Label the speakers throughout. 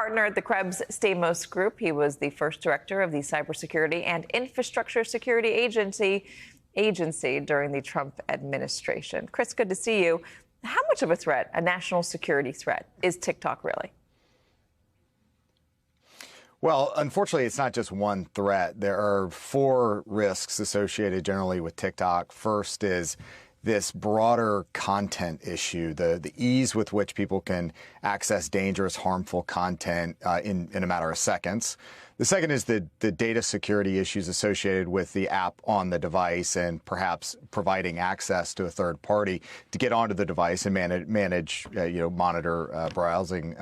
Speaker 1: partner at the Krebs Stamos Group. He was the first director of the Cybersecurity and Infrastructure Security Agency during the Trump administration. Chris, good to see you. How much of a threat, a national security threat, is TikTok really?
Speaker 2: Well, unfortunately, it's not just one threat. There are four risks associated generally with TikTok. First is this broader content issue, the ease with which people can access dangerous, harmful content in a matter of seconds. The second is the data security issues associated with the app on the device and perhaps providing access to a third party to get onto the device and monitor browsing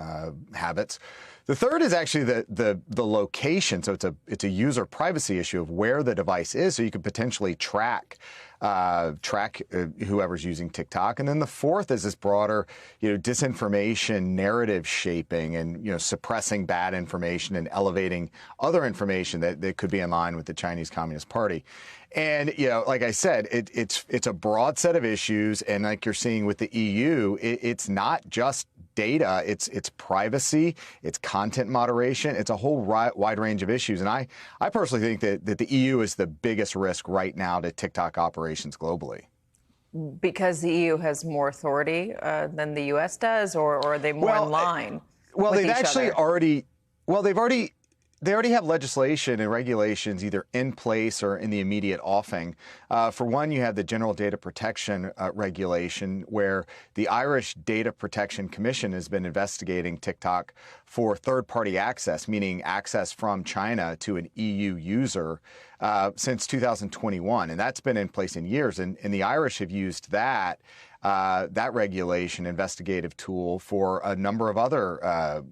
Speaker 2: habits. The third is actually the location. So it's a user privacy issue of where the device is, so you could potentially track whoever's using TikTok. And then the fourth is this broader, disinformation narrative shaping and, suppressing bad information and elevating other information that could be in line with the Chinese Communist Party. And, like I said, it's a broad set of issues. And like you're seeing with the EU, it's not just data, it's privacy, it's content moderation, it's a whole wide range of issues. And I personally think that the EU is the biggest risk right now to TikTok operations globally.
Speaker 1: Because the EU has more authority than the U.S. does, or are they more in line?
Speaker 2: Well,
Speaker 1: with
Speaker 2: they've
Speaker 1: each
Speaker 2: actually
Speaker 1: other?
Speaker 2: They already have legislation and regulations either in place or in the immediate offing. For one, you have the General Data Protection Regulation, where the Irish Data Protection Commission has been investigating TikTok for third-party access, meaning access from China to an EU user since 2021. And that's been in place in years. And the Irish have used that regulation investigative tool for a number of other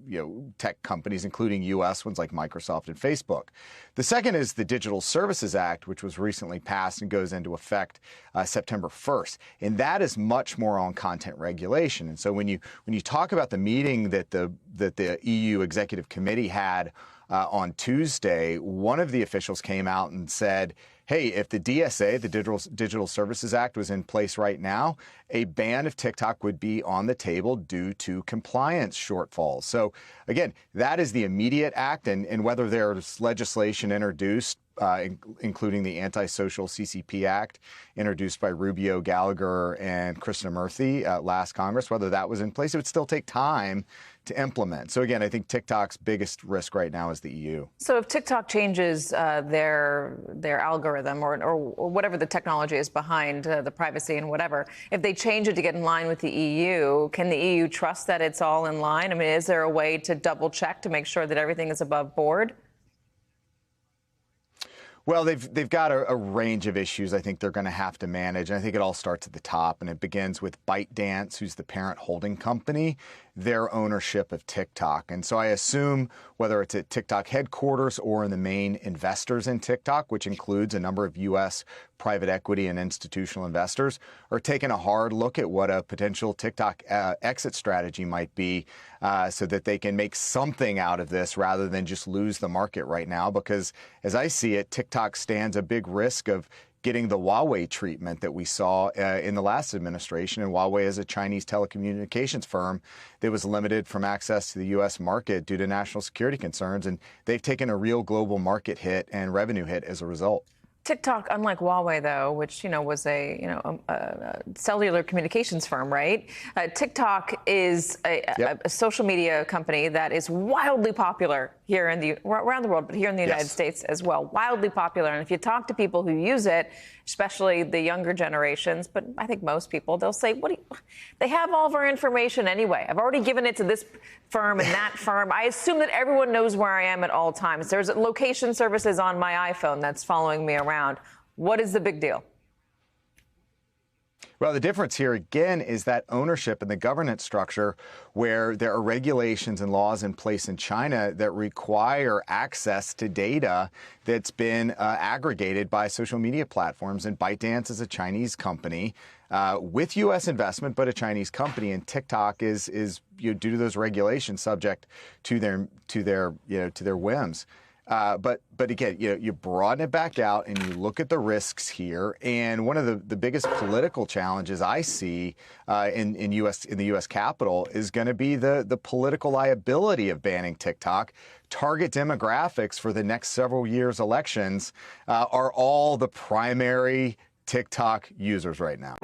Speaker 2: tech companies, including U.S. ones like Microsoft and Facebook. The second is the Digital Services Act, which was recently passed and goes into effect September 1st. And that is much more on content regulation. And so when you talk about the meeting that the EU Executive Committee had on Tuesday, one of the officials came out and said, hey, if the DSA, the Digital Services Act, was in place right now, a ban of TikTok would be on the table due to compliance shortfalls. So again, that is the immediate act, and whether there's legislation introduced, including the Antisocial CCP Act introduced by Rubio, Gallagher, and Krishnamurthy last Congress, whether that was in place, it would still take time to implement. So again, I think TikTok's biggest risk right now is the EU.
Speaker 1: So if TikTok changes their algorithm or whatever the technology is behind the privacy and whatever, if they change it to get in line with the EU, can the EU trust that it's all in line? I mean, is there a way to double check to make sure that everything is above board?
Speaker 2: Well, they've got a range of issues I think they're going to have to manage. And I think it all starts at the top, and it begins with ByteDance, who's the parent holding company, their ownership of TikTok. And so I assume whether it's at TikTok headquarters or in the main investors in TikTok, which includes a number of U.S. private equity and institutional investors, are taking a hard look at what a potential TikTok exit strategy might be so that they can make something out of this rather than just lose the market right now. Because as I see it, TikTok stands a big risk of getting the Huawei treatment that we saw in the last administration. And Huawei is a Chinese telecommunications firm that was limited from access to the U.S. market due to national security concerns. And they've taken a real global market hit and revenue hit as a result.
Speaker 1: TikTok, unlike Huawei, though, which was a cellular communications firm, right? TikTok is a social media company that is wildly popular here around the world, but here in the United States as well, wildly popular. And if you talk to people who use it, especially the younger generations, but I think most people, they'll say, they have all of our information anyway. I've already given it to this firm and that firm. I assume that everyone knows where I am at all times. There's location services on my iPhone that's following me around. What is the big deal?
Speaker 2: Well, the difference here, again, is that ownership and the governance structure where there are regulations and laws in place in China that require access to data that's been aggregated by social media platforms. And ByteDance is a Chinese company with U.S. investment, but a Chinese company. And TikTok is due to those regulations, subject to their whims. But again, you broaden it back out and you look at the risks here. And one of the biggest political challenges I see in the U.S. Capitol is going to be the political liability of banning TikTok. Target demographics for the next several years' elections are all the primary TikTok users right now.